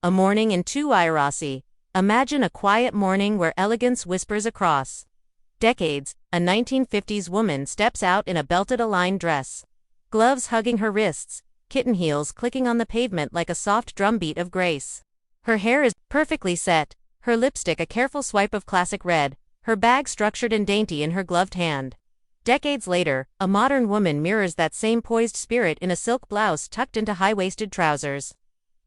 A morning in Tuiarasi. Imagine a quiet morning where elegance whispers across decades. A 1950s woman steps out in a belted Align dress. Gloves hugging her wrists, kitten heels clicking on the pavement like a soft drumbeat of grace. Her hair is perfectly set, her lipstick a careful swipe of classic red, her bag structured and dainty in her gloved hand. Decades later, a modern woman mirrors that same poised spirit in a silk blouse tucked into high-waisted trousers.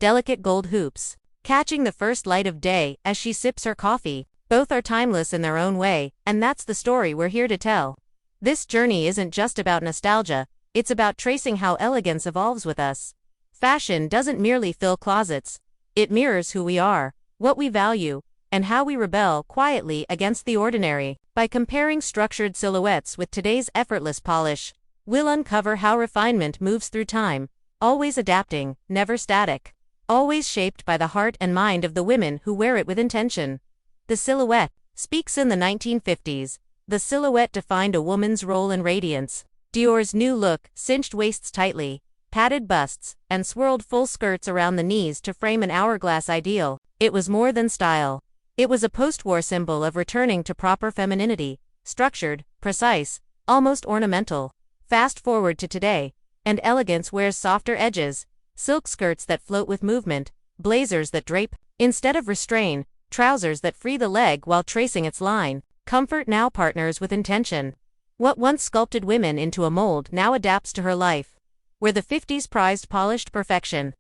Delicate gold hoops, catching the first light of day as she sips her coffee. Both are timeless in their own way, and that's the story we're here to tell. This journey isn't just about nostalgia, it's about tracing how elegance evolves with us. Fashion doesn't merely fill closets, it mirrors who we are, what we value, and how we rebel quietly against the ordinary. By comparing structured silhouettes with today's effortless polish, we'll uncover how refinement moves through time, always adapting, never static, always shaped by the heart and mind of the women who wear it with intention. The silhouette speaks. In the 1950s, the silhouette defined a woman's role in radiance. Dior's new look, cinched waists tightly, padded busts, and swirled full skirts around the knees to frame an hourglass ideal. It was more than style. It was a post-war symbol of returning to proper femininity, structured, precise, almost ornamental. Fast forward to today, and elegance wears softer edges, silk skirts that float with movement, blazers that drape, instead of restrain, trousers that free the leg while tracing its line. Comfort now partners with intention. What once sculpted women into a mold now adapts to her life. Where the 50s prized polished perfection,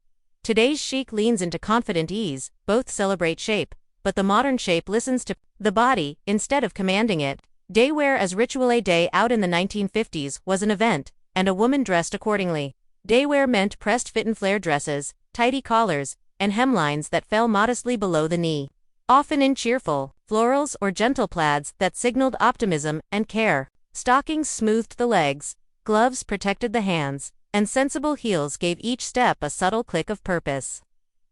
today's chic leans into confident ease. Both celebrate shape, but the modern shape listens to the body instead of commanding it. Daywear as ritual. A day out in the 1950s was an event, and a woman dressed accordingly. Daywear meant pressed fit and flare dresses, tidy collars, and hemlines that fell modestly below the knee. Often in cheerful, florals or gentle plaids that signaled optimism and care. Stockings smoothed the legs, gloves protected the hands, and sensible heels gave each step a subtle click of purpose.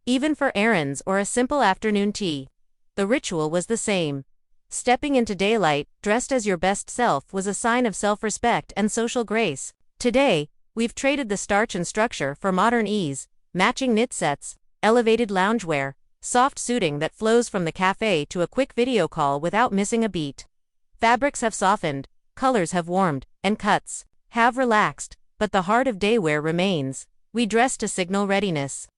Even for errands or a simple afternoon tea, the ritual was the same. Stepping into daylight, dressed as your best self, was a sign of self-respect and social grace. Today, we've traded the starch and structure for modern ease, matching knit sets, elevated loungewear, soft suiting that flows from the cafe to a quick video call without missing a beat. Fabrics have softened, colors have warmed, and cuts have relaxed, but the heart of daywear remains. We dress to signal readiness,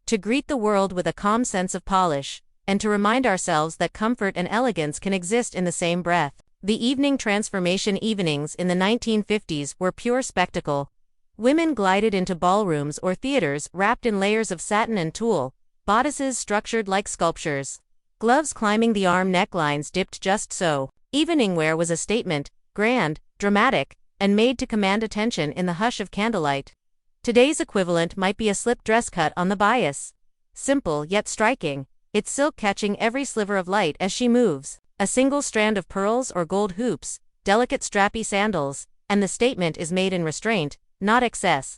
to greet the world with a calm sense of polish, and to remind ourselves that comfort and elegance can exist in the same breath. The evening transformation. Evenings in the 1950s were pure spectacle. Women glided into ballrooms or theaters wrapped in layers of satin and tulle, bodices structured like sculptures, gloves climbing the arm necklines dipped just so. Evening wear was a statement, grand, dramatic, and made to command attention in the hush of candlelight. Today's equivalent might be a slip dress cut on the bias. Simple yet striking, its silk catching every sliver of light as she moves. A single strand of pearls or gold hoops, delicate strappy sandals, and the statement is made in restraint, not excess.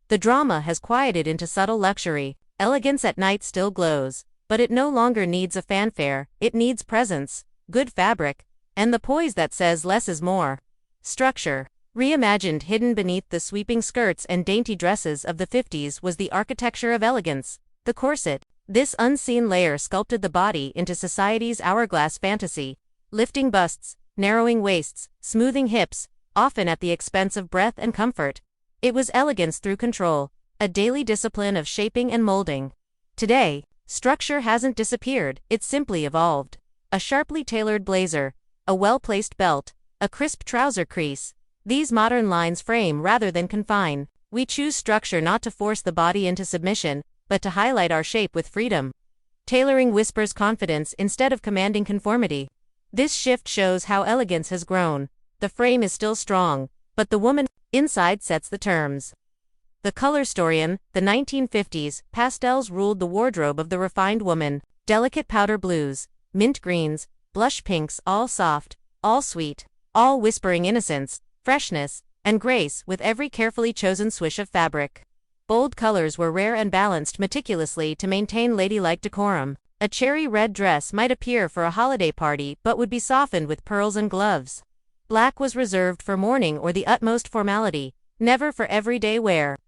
The drama has quieted into subtle luxury. Elegance at night still glows, but it no longer needs a fanfare. It needs presence, good fabric, and the poise that says less is more. Structure, reimagined. Hidden beneath the sweeping skirts and dainty dresses of the 50s was the architecture of elegance. The corset. This unseen layer sculpted the body into society's hourglass fantasy, lifting busts, narrowing waists, smoothing hips, often at the expense of breath and comfort. It was elegance through control, a daily discipline of shaping and molding. Today, structure hasn't disappeared, it's simply evolved. A sharply tailored blazer, a well-placed belt, a crisp trouser crease. These modern lines frame rather than confine. We choose structure not to force the body into submission, but to highlight our shape with freedom. Tailoring whispers confidence instead of commanding conformity. This shift shows how elegance has grown. The frame is still strong, but the woman inside sets the terms. The color story. In the 1950s, pastels ruled the wardrobe of the refined woman. Delicate powder blues, mint greens, blush pinks, all soft, all sweet, all whispering innocence, freshness, and grace with every carefully chosen swish of fabric. Bold colors were rare and balanced meticulously to maintain ladylike decorum. A cherry red dress might appear for a holiday party but would be softened with pearls and gloves. Black was reserved for mourning or the utmost formality, never for everyday wear.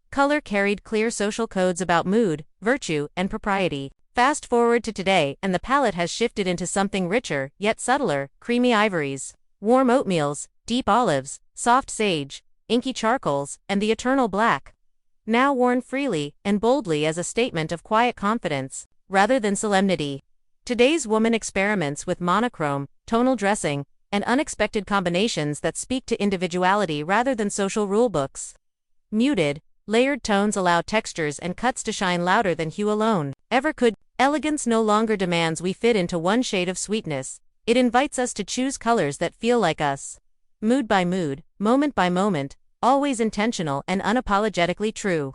Color carried clear social codes about mood, virtue, and propriety. Fast forward to today and the palette has shifted into something richer, yet subtler: creamy ivories, warm oatmeals, deep olives, soft sage, inky charcoals, and the eternal black. Now worn freely and boldly as a statement of quiet confidence, rather than solemnity. Today's woman experiments with monochrome, tonal dressing, and unexpected combinations that speak to individuality rather than social rulebooks. Muted, layered tones allow textures and cuts to shine louder than hue alone ever could. Elegance no longer demands we fit into one shade of sweetness. It invites us to choose colors that feel like us. Mood by mood, moment by moment, always intentional and unapologetically true.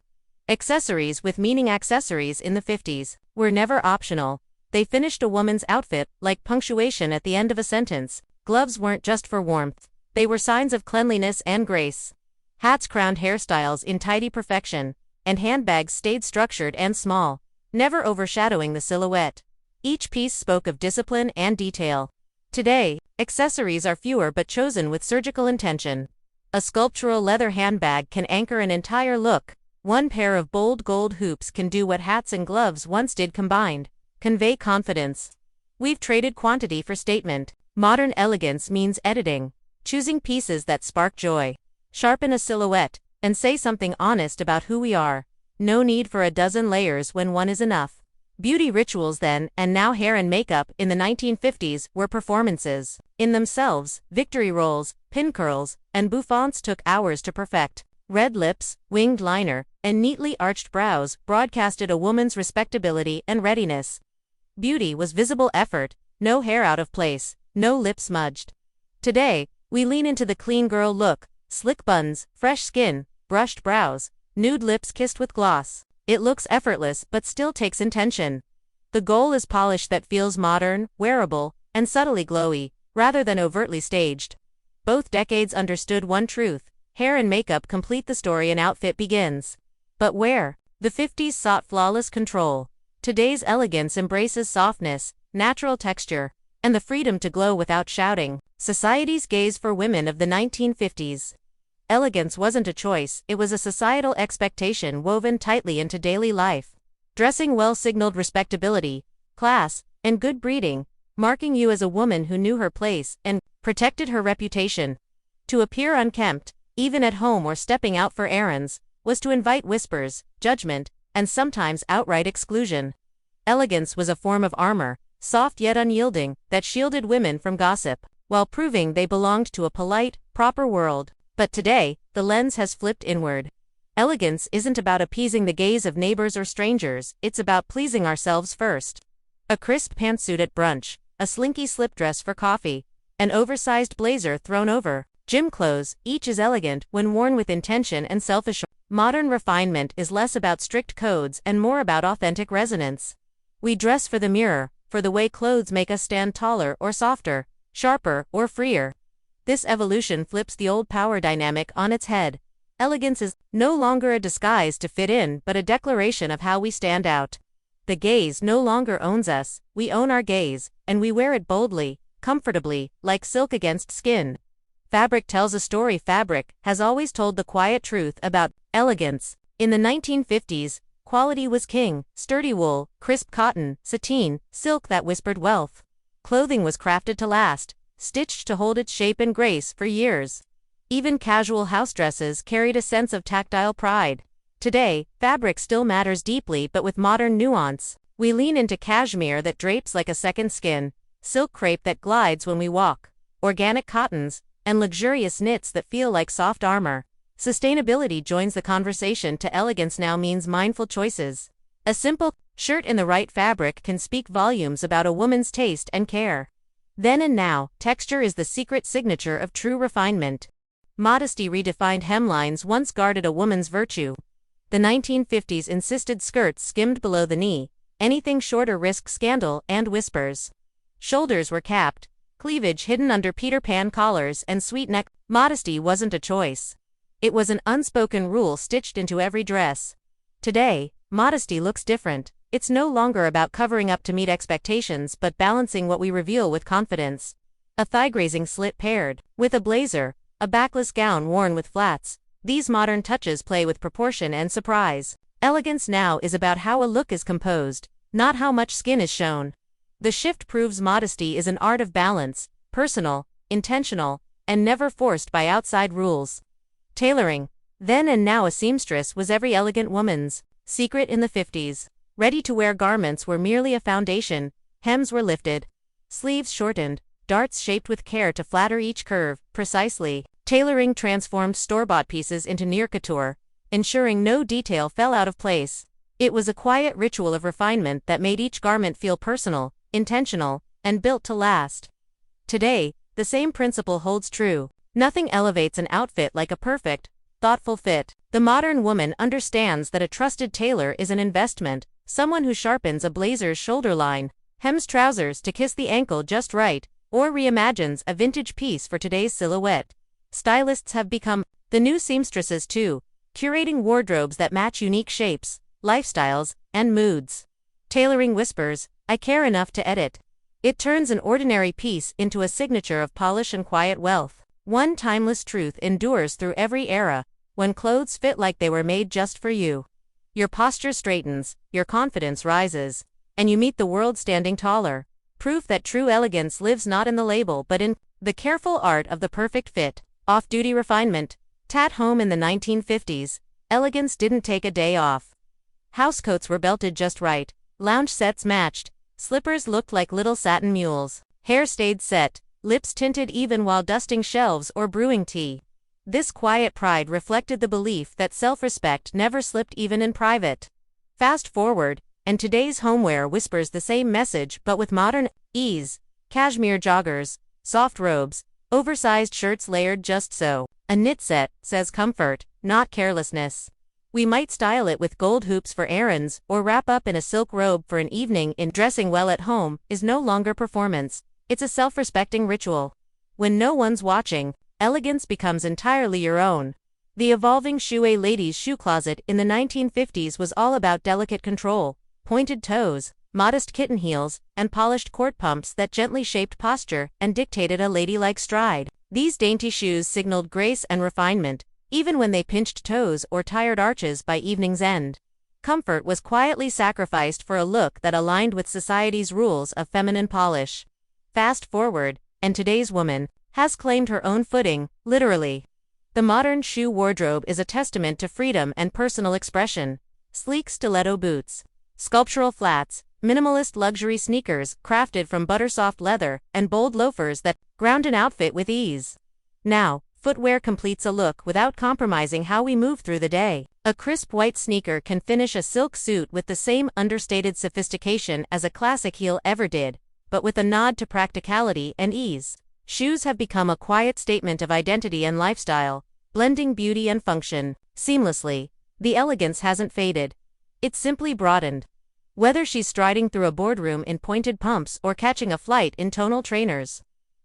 Accessories with meaning. Accessories in the 50s were never optional. They finished a woman's outfit, like punctuation at the end of a sentence. Gloves weren't just for warmth. They were signs of cleanliness and grace. Hats crowned hairstyles in tidy perfection, and handbags stayed structured and small, never overshadowing the silhouette. Each piece spoke of discipline and detail. Today, accessories are fewer but chosen with surgical intention. A sculptural leather handbag can anchor an entire look. One pair of bold gold hoops can do what hats and gloves once did combined: convey confidence. We've traded quantity for statement. Modern elegance means editing, choosing pieces that spark joy, sharpen a silhouette, and say something honest about who we are. No need for a dozen layers when one is enough. Beauty rituals then, and now hair and makeup in the 1950s, were performances. In themselves, victory rolls, pin curls, and bouffants took hours to perfect. Red lips, winged liner, and neatly arched brows broadcasted a woman's respectability and readiness. Beauty was visible effort, no hair out of place, no lip smudged. Today, we lean into the clean girl look: slick buns, fresh skin, brushed brows, nude lips kissed with gloss. It looks effortless but still takes intention. The goal is polish that feels modern, wearable, and subtly glowy, rather than overtly staged. Both decades understood one truth: hair and makeup complete the story, an outfit begins. But where? The 50s sought flawless control. Today's elegance embraces softness, natural texture, and the freedom to glow without shouting. Society's gaze for women of the 1950s. Elegance wasn't a choice, it was a societal expectation woven tightly into daily life. Dressing well signaled respectability, class, and good breeding, marking you as a woman who knew her place and protected her reputation. To appear unkempt, even at home or stepping out for errands, was to invite whispers, judgment, and sometimes outright exclusion. Elegance was a form of armor, soft yet unyielding, that shielded women from gossip, while proving they belonged to a polite, proper world. But today, the lens has flipped inward. Elegance isn't about appeasing the gaze of neighbors or strangers, it's about pleasing ourselves first. A crisp pantsuit at brunch, a slinky slip dress for coffee, an oversized blazer thrown over gym clothes, each is elegant when worn with intention and self-assurance. Modern refinement is less about strict codes and more about authentic resonance. We dress for the mirror, for the way clothes make us stand taller or softer, sharper or freer. This evolution flips the old power dynamic on its head. Elegance is no longer a disguise to fit in, but a declaration of how we stand out. The gaze no longer owns us, we own our gaze, and we wear it boldly, comfortably, like silk against skin. Fabric tells a story. Fabric has always told the quiet truth about elegance. In the 1950s, quality was king: sturdy wool, crisp cotton, sateen, silk that whispered wealth. Clothing was crafted to last, stitched to hold its shape and grace for years. Even casual house dresses carried a sense of tactile pride. Today, fabric still matters deeply, but with modern nuance. We lean into cashmere that drapes like a second skin, silk crepe that glides when we walk, organic cottons, and luxurious knits that feel like soft armor. Sustainability joins the conversation. To elegance now means mindful choices. A simple shirt in the right fabric can speak volumes about a woman's taste and care. Then and now, texture is the secret signature of true refinement. Modesty redefined. Hemlines once guarded a woman's virtue. The 1950s insisted skirts skimmed below the knee. Anything shorter risked scandal and whispers. Shoulders were capped, cleavage hidden under Peter Pan collars and sweet neck. Modesty wasn't a choice. It was an unspoken rule stitched into every dress. Today, modesty looks different. It's no longer about covering up to meet expectations but balancing what we reveal with confidence. A thigh-grazing slit paired with a blazer, a backless gown worn with flats. These modern touches play with proportion and surprise. Elegance now is about how a look is composed. not how much skin is shown. The shift proves modesty is an art of balance, personal, intentional, and never forced by outside rules. Tailoring, then and now a seamstress, was every elegant woman's secret in the 50s. Ready-to-wear garments were merely a foundation, hems were lifted, sleeves shortened, darts shaped with care to flatter each curve, precisely. Tailoring transformed store-bought pieces into near couture, ensuring no detail fell out of place. It was a quiet ritual of refinement that made each garment feel personal, intentional, and built to last. Today, the same principle holds true. Nothing elevates an outfit like a perfect, thoughtful fit. The modern woman understands that a trusted tailor is an investment, someone who sharpens a blazer's shoulder line, hems trousers to kiss the ankle just right, or reimagines a vintage piece for today's silhouette. Stylists have become the new seamstresses too, curating wardrobes that match unique shapes, lifestyles, and moods. Tailoring whispers, "I care enough to edit." It turns an ordinary piece into a signature of polish and quiet wealth. One timeless truth endures through every era: when clothes fit like they were made just for you, your posture straightens, your confidence rises, and you meet the world standing taller. Proof that true elegance lives not in the label but in the careful art of the perfect fit. Off-duty refinement. At home in the 1950s, elegance didn't take a day off. Housecoats were belted just right, lounge sets matched, slippers looked like little satin mules, hair stayed set, lips tinted even while dusting shelves or brewing tea. This quiet pride reflected the belief that self-respect never slipped even in private. Fast forward, and today's homeware whispers the same message but with modern ease: cashmere joggers, soft robes, oversized shirts layered just so. A knit set says comfort, not carelessness. We might style it with gold hoops for errands or wrap up in a silk robe for an evening in. Dressing well at home is no longer performance, it's a self-respecting ritual. When no one's watching, elegance becomes entirely your own. The evolving shoe. A lady's shoe closet in the 1950s was all about delicate control, pointed toes, modest kitten heels, and polished court pumps that gently shaped posture and dictated a ladylike stride. These dainty shoes signaled grace and refinement, even when they pinched toes or tired arches by evening's end. Comfort was quietly sacrificed for a look that aligned with society's rules of feminine polish. Fast forward, and today's woman has claimed her own footing, literally. The modern shoe wardrobe is a testament to freedom and personal expression. Sleek stiletto boots, sculptural flats, minimalist luxury sneakers crafted from buttersoft leather, and bold loafers that ground an outfit with ease. Now, footwear completes a look without compromising how we move through the day. A crisp white sneaker can finish a silk suit with the same understated sophistication as a classic heel ever did, but with a nod to practicality and ease. Shoes have become a quiet statement of identity and lifestyle, blending beauty and function seamlessly. The elegance hasn't faded, it's simply broadened. Whether she's striding through a boardroom in pointed pumps or catching a flight in tonal trainers,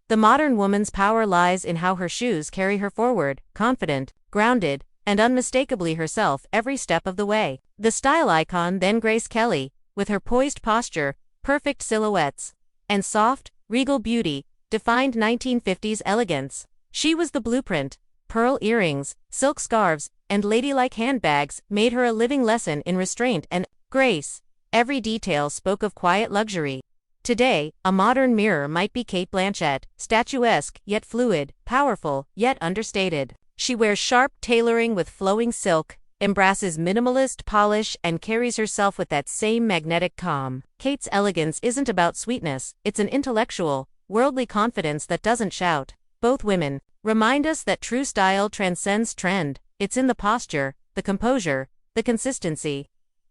the modern woman's power lies in how her shoes carry her forward, confident, grounded, and unmistakably herself every step of the way. The style icon then Grace Kelly, with her poised posture, perfect silhouettes, and soft, regal beauty, defined 1950s elegance. She was the blueprint. Pearl earrings, silk scarves, and ladylike handbags made her a living lesson in restraint and grace. Every detail spoke of quiet luxury. Today, a modern mirror might be Cate Blanchett, statuesque yet fluid, powerful yet understated. She wears sharp tailoring with flowing silk, embraces minimalist polish, and carries herself with that same magnetic calm. Kate's elegance isn't about sweetness, it's an intellectual, worldly confidence that doesn't shout. Both women remind us that true style transcends trend. It's in the posture, the composure, the consistency.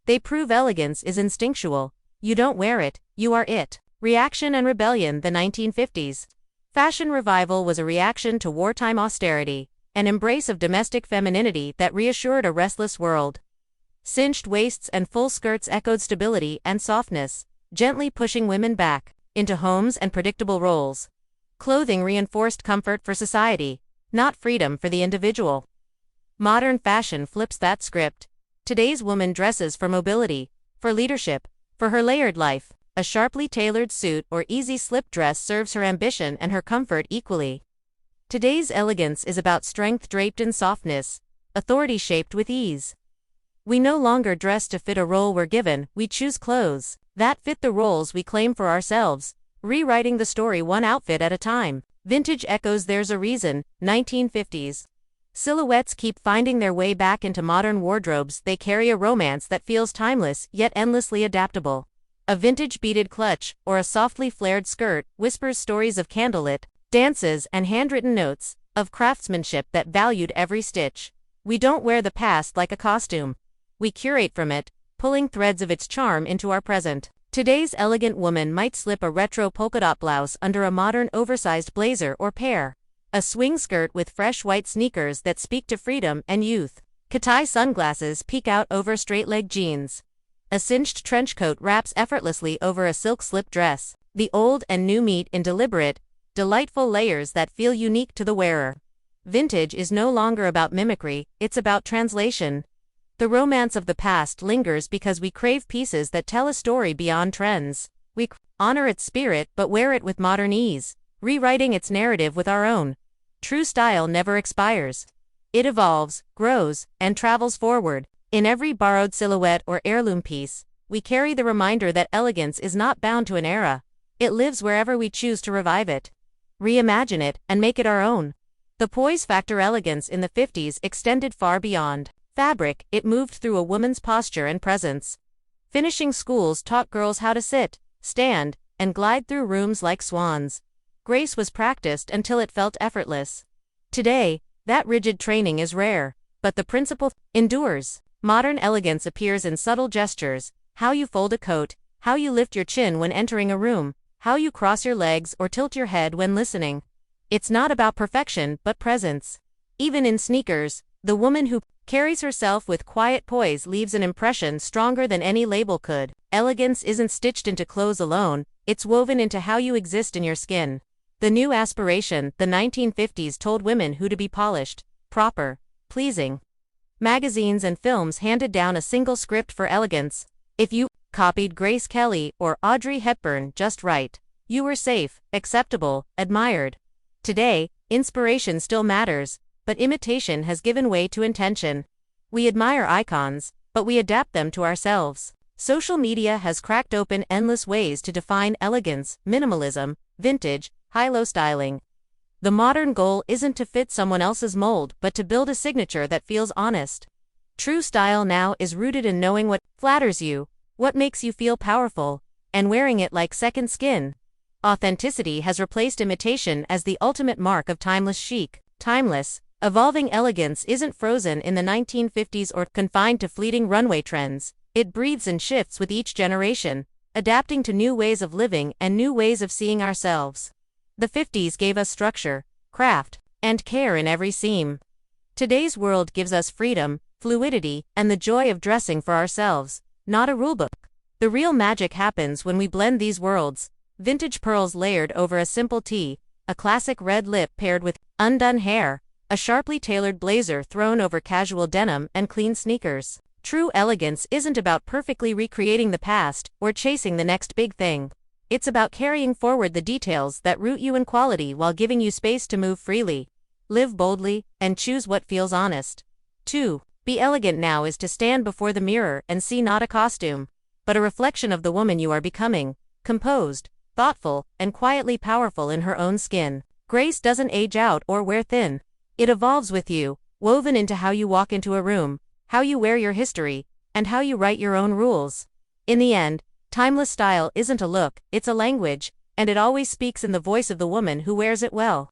They prove elegance is instinctual. You don't wear it, you are it. Reaction and rebellion. The 1950s fashion revival was a reaction to wartime austerity, an embrace of domestic femininity that reassured a restless world. Cinched waists and full skirts echoed stability and softness, gently pushing women back into homes and predictable roles. Clothing reinforced comfort for society, not freedom for the individual. Modern fashion flips that script. Today's woman dresses for mobility, for leadership, for her layered life. A sharply tailored suit or easy slip dress serves her ambition and her comfort equally. Today's elegance is about strength draped in softness, authority shaped with ease. We no longer dress to fit a role we're given, we choose clothes that fit the roles we claim for ourselves, rewriting the story one outfit at a time. Vintage echoes There's a Reason, 1950s. Silhouettes keep finding their way back into modern wardrobes. They carry a romance that feels timeless yet endlessly adaptable. A vintage beaded clutch, or a softly flared skirt, whispers stories of candlelit dances and handwritten notes, of craftsmanship that valued every stitch. We don't wear the past like a costume. We curate from it, pulling threads of its charm into our present. Today's elegant woman might slip a retro polka dot blouse under a modern oversized blazer or pair a swing skirt with fresh white sneakers that speak to freedom and youth. Katai sunglasses peek out over straight-leg jeans. A cinched trench coat wraps effortlessly over a silk slip dress. The old and new meet in deliberate, delightful layers that feel unique to the wearer. Vintage is no longer about mimicry, it's about translation. The romance of the past lingers because we crave pieces that tell a story beyond trends. We honor its spirit but wear it with modern ease, rewriting its narrative with our own. True style never expires. It evolves, grows, and travels forward. In every borrowed silhouette or heirloom piece, we carry the reminder that elegance is not bound to an era. It lives wherever we choose to revive it, reimagine it, and make it our own. The poise factor elegance in the 50s extended far beyond fabric. It moved through a woman's posture and presence. Finishing schools taught girls how to sit, stand, and glide through rooms like swans. Grace was practiced until it felt effortless. Today, that rigid training is rare, but the principle endures. Modern elegance appears in subtle gestures: how you fold a coat, how you lift your chin when entering a room, how you cross your legs or tilt your head when listening. It's not about perfection but presence. Even in sneakers, the woman who carries herself with quiet poise leaves an impression stronger than any label could. Elegance isn't stitched into clothes alone, it's woven into how you exist in your skin. The new aspiration, the 1950s told women who to be polished, proper, pleasing. Magazines and films handed down a single script for elegance. If you copied Grace Kelly or Audrey Hepburn just right, you were safe, acceptable, admired. Today, inspiration still matters, but imitation has given way to intention. We admire icons, but we adapt them to ourselves. Social media has cracked open endless ways to define elegance: minimalism, vintage, high-low styling. The modern goal isn't to fit someone else's mold but to build a signature that feels honest. True style now is rooted in knowing what flatters you, what makes you feel powerful, and wearing it like second skin. Authenticity has replaced imitation as the ultimate mark of timeless chic. Timeless, evolving elegance isn't frozen in the 1950s or confined to fleeting runway trends. It breathes and shifts with each generation, adapting to new ways of living and new ways of seeing ourselves. The 50s gave us structure, craft, and care in every seam. Today's world gives us freedom, fluidity, and the joy of dressing for ourselves, not a rulebook. The real magic happens when we blend these worlds: vintage pearls layered over a simple tee, a classic red lip paired with undone hair, a sharply tailored blazer thrown over casual denim and clean sneakers. True elegance isn't about perfectly recreating the past or chasing the next big thing. It's about carrying forward the details that root you in quality while giving you space to move freely. Live boldly, and choose what feels honest. 2. Be elegant now is to stand before the mirror and see not a costume, but a reflection of the woman you are becoming, composed, thoughtful, and quietly powerful in her own skin. Grace doesn't age out or wear thin. It evolves with you, woven into how you walk into a room, how you wear your history, and how you write your own rules. In the end, timeless style isn't a look, it's a language, and it always speaks in the voice of the woman who wears it well.